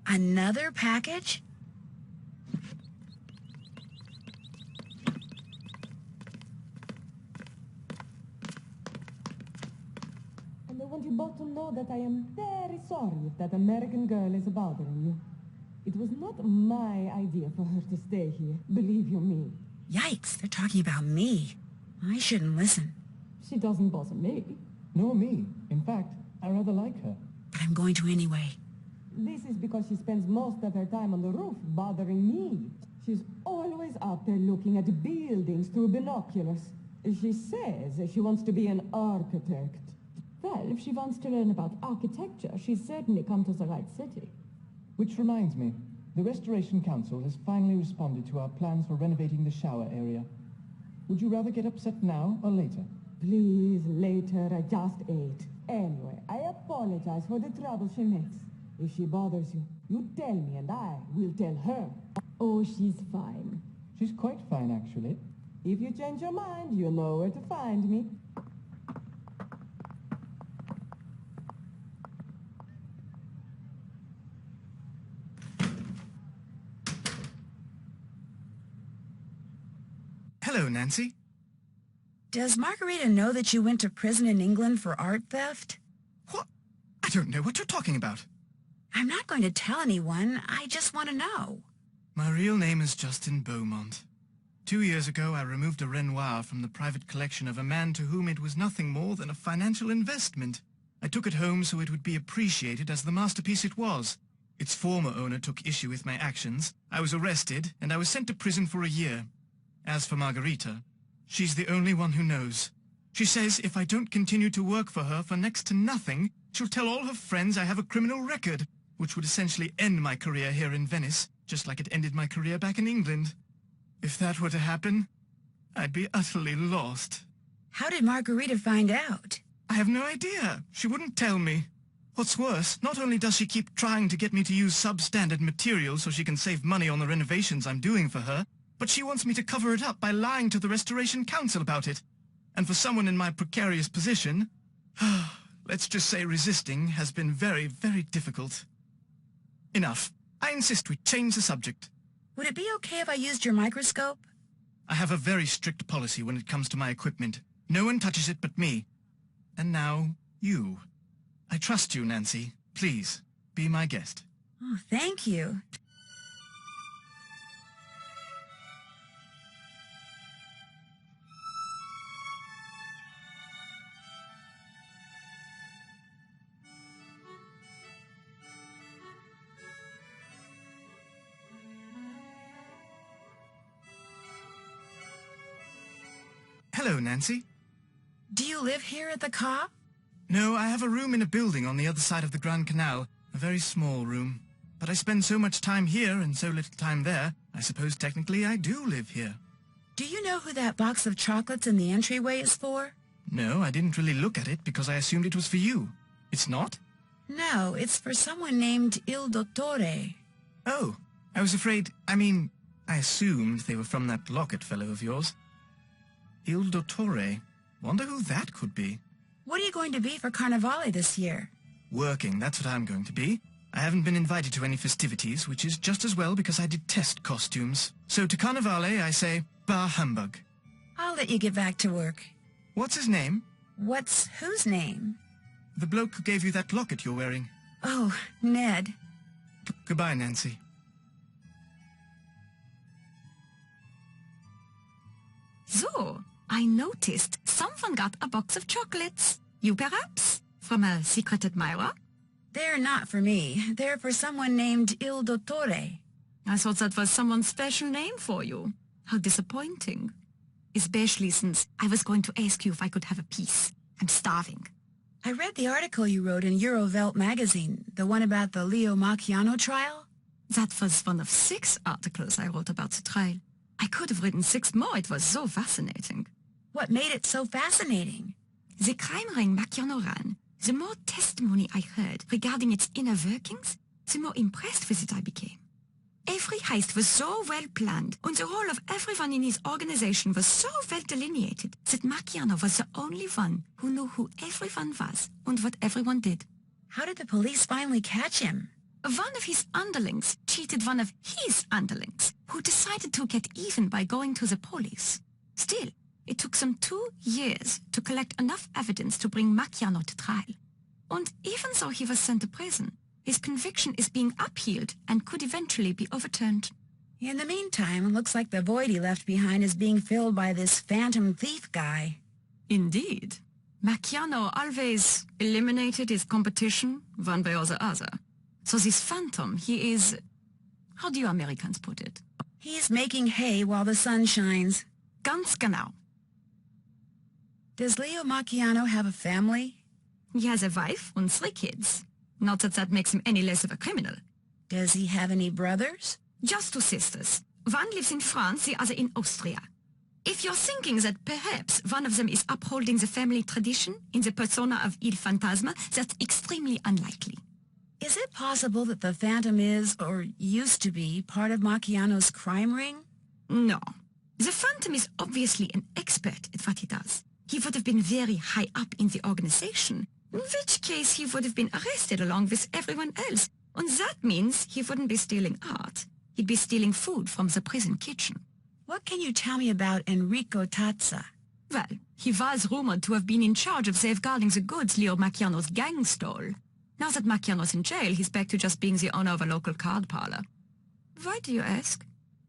Another package? And I want you both to know that I am very sorry if that American girl is bothering you. It was not my idea for her to stay here, believe you me. Yikes, they're talking about me. I shouldn't listen. She doesn't bother me. Nor me. In fact, I rather like her. But I'm going to anyway. This is because she spends most of her time on the roof bothering me. She's always out there looking at buildings through binoculars. She says she wants to be an architect. Well, if she wants to learn about architecture, she's certainly come to the right city. Which reminds me, the Restoration Council has finally responded to our plans for renovating the shower area. Would you rather get upset now or later? Please, later. I just ate. Anyway, I apologize for the trouble she makes. If she bothers you, you tell me and I will tell her. Oh, she's fine. She's quite fine, actually. If you change your mind, you know where to find me. Hello, Nancy. Does Margherita know that you went to prison in England for art theft? What? I don't know what you're talking about. I'm not going to tell anyone. I just want to know. My real name is Justin Beaumont. 2 years ago, I removed a Renoir from the private collection of a man to whom it was nothing more than a financial investment. I took it home so it would be appreciated as the masterpiece it was. Its former owner took issue with my actions. I was arrested, and I was sent to prison for a year. As for Margherita, she's the only one who knows. She says if I don't continue to work for her for next to nothing, she'll tell all her friends I have a criminal record, which would essentially end my career here in Venice, just like it ended my career back in England. If that were to happen, I'd be utterly lost. How did Margherita find out? I have no idea. She wouldn't tell me. What's worse, not only does she keep trying to get me to use substandard materials so she can save money on the renovations I'm doing for her, but she wants me to cover it up by lying to the Restoration Council about it. And for someone in my precarious position, let's just say resisting has been very, very difficult. Enough. I insist we change the subject. Would it be okay if I used your microscope? I have a very strict policy when it comes to my equipment. No one touches it but me. And now, you. I trust you, Nancy. Please, be my guest. Oh, thank you. Hello, Nancy. Do you live here at the Ca? No, I have a room in a building on the other side of the Grand Canal. A very small room. But I spend so much time here and so little time there, I suppose technically I do live here. Do you know who that box of chocolates in the entryway is for? No, I didn't really look at it because I assumed it was for you. It's not? No, it's for someone named Il Dottore. Oh, I was afraid, I assumed they were from that locket fellow of yours. Il Dottore. Wonder who that could be. What are you going to be for Carnivale this year? Working, that's what I'm going to be. I haven't been invited to any festivities, which is just as well because I detest costumes. So to Carnivale, I say, bah humbug. I'll let you get back to work. What's his name? What's whose name? The bloke who gave you that locket you're wearing. Oh, Ned. Goodbye, Nancy. So, I noticed someone got a box of chocolates. You perhaps? From a secret admirer? They're not for me. They're for someone named Il Dottore. I thought that was someone's special name for you. How disappointing. Especially since I was going to ask you if I could have a piece. I'm starving. I read the article you wrote in Eurovelt magazine, the one about the Leo Macchiano trial. That was one of 6 articles I wrote about the trial. I could have written 6 more. It was so fascinating. What made it so fascinating? The crime ring Macchiano ran, the more testimony I heard regarding its inner workings, the more impressed with it I became. Every heist was so well planned, and the role of everyone in his organization was so well delineated that Macchiano was the only one who knew who everyone was and what everyone did. How did the police finally catch him? One of his underlings cheated one of his underlings, who decided to get even by going to the police. Still, it took some 2 years to collect enough evidence to bring Macchiano to trial. And even though he was sent to prison, his conviction is being appealed and could eventually be overturned. In the meantime, it looks like the void he left behind is being filled by this phantom thief guy. Indeed. Macchiano always eliminated his competition, one way or the other. So this phantom, he is... How do you Americans put it? He's making hay while the sun shines. Ganz genau. Does Leo Macchiano have a family? He has a wife and 3 kids. Not that that makes him any less of a criminal. Does he have any brothers? Just 2 sisters. One lives in France, the other in Austria. If you're thinking that perhaps one of them is upholding the family tradition in the persona of Il Fantasma, that's extremely unlikely. Is it possible that the Phantom is, or used to be, part of Macchiano's crime ring? No. The Phantom is obviously an expert at what he does. He would have been very high up in the organization, in which case he would have been arrested along with everyone else. And that means he wouldn't be stealing art. He'd be stealing food from the prison kitchen. What can you tell me about Enrico Tazza? Well, he was rumored to have been in charge of safeguarding the goods Leo Macchiano's gang stole. Now that Macchiano's in jail, he's back to just being the owner of a local card parlor. Why do you ask?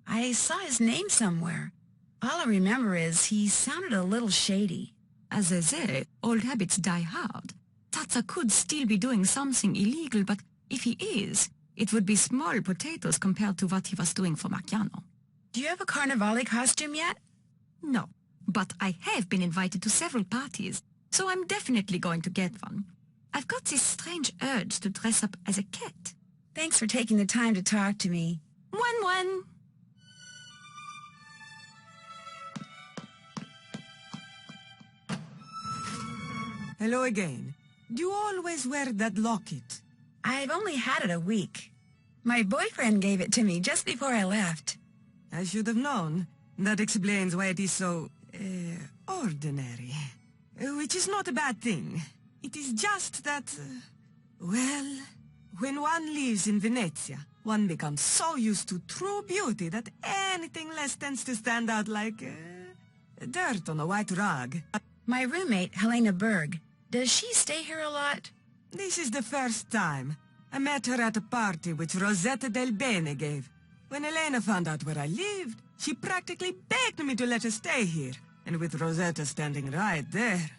I saw his name somewhere. All I remember is he sounded a little shady. As they say, old habits die hard. Tazza could still be doing something illegal, but if he is, it would be small potatoes compared to what he was doing for Macchiano. Do you have a Carnivale costume yet? No, but I have been invited to several parties, so I'm definitely going to get one. I've got this strange urge to dress up as a cat. Thanks for taking the time to talk to me. One. Hello again. Do you always wear that locket? I've only had it a week. My boyfriend gave it to me just before I left. I should have known. That explains why it is so, ordinary. Which is not a bad thing. It is just that, well, when one lives in Venezia, one becomes so used to true beauty that anything less tends to stand out like, dirt on a white rug. My roommate, Helena Berg, does she stay here a lot? This is the first time. I met her at a party which Rosetta Del Bene gave. When Helena found out where I lived, she practically begged me to let her stay here. And with Rosetta standing right there,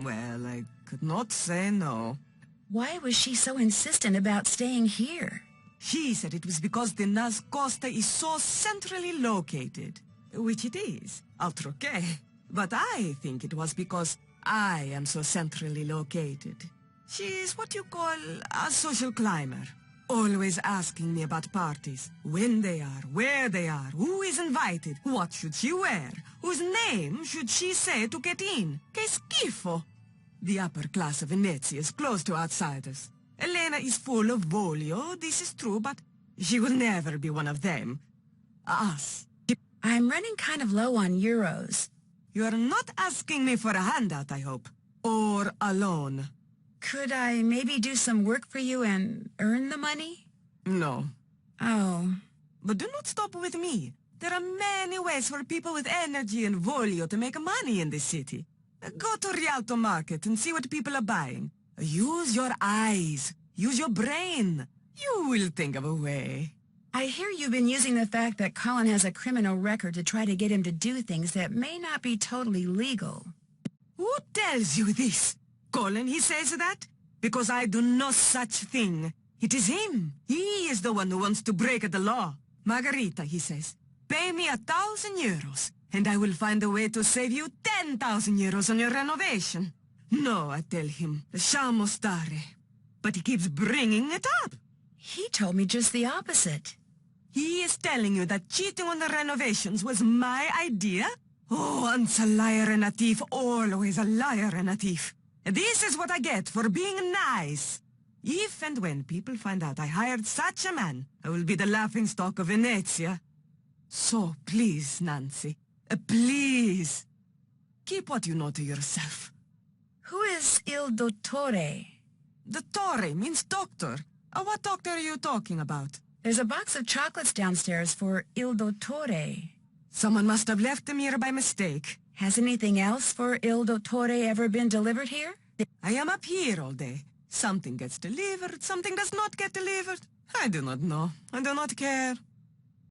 well, I could not say no. Why was she so insistent about staying here? She said it was because the Nas Costa is so centrally located. Which it is, altro che. But I think it was because I am so centrally located. She is what you call a social climber. Always asking me about parties. When they are, where they are, who is invited, what should she wear, whose name should she say to get in. Che schifo! The upper class of Venezia is closed to outsiders. Helena is full of voglio, this is true, but she will never be one of them. Us. I'm running kind of low on euros. You are not asking me for a handout, I hope. Or a loan. Could I maybe do some work for you and earn the money? No. Oh. But do not stop with me. There are many ways for people with energy and voglio to make money in this city. Go to Rialto Market and see what people are buying. Use your eyes. Use your brain. You will think of a way. I hear you've been using the fact that Colin has a criminal record to try to get him to do things that may not be totally legal. Who tells you this? Colin, he says that? Because I do no such thing. It is him. He is the one who wants to break the law. Margherita, he says, pay me 1,000 euros, and I will find a way to save you 10,000 euros on your renovation. No, I tell him, lasciamo stare. But he keeps bringing it up. He told me just the opposite. He is telling you that cheating on the renovations was my idea? Oh, once a liar and a thief, always a liar and a thief. This is what I get for being nice. If and when people find out I hired such a man, I will be the laughingstock of Venezia. So please, Nancy, please, keep what you know to yourself. Who is Il Dottore? Dottore means doctor. What doctor are you talking about? There's a box of chocolates downstairs for Il Dottore. Someone must have left them here by mistake. Has anything else for Il Dottore ever been delivered here? I am up here all day. Something gets delivered, something does not get delivered. I do not know. I do not care.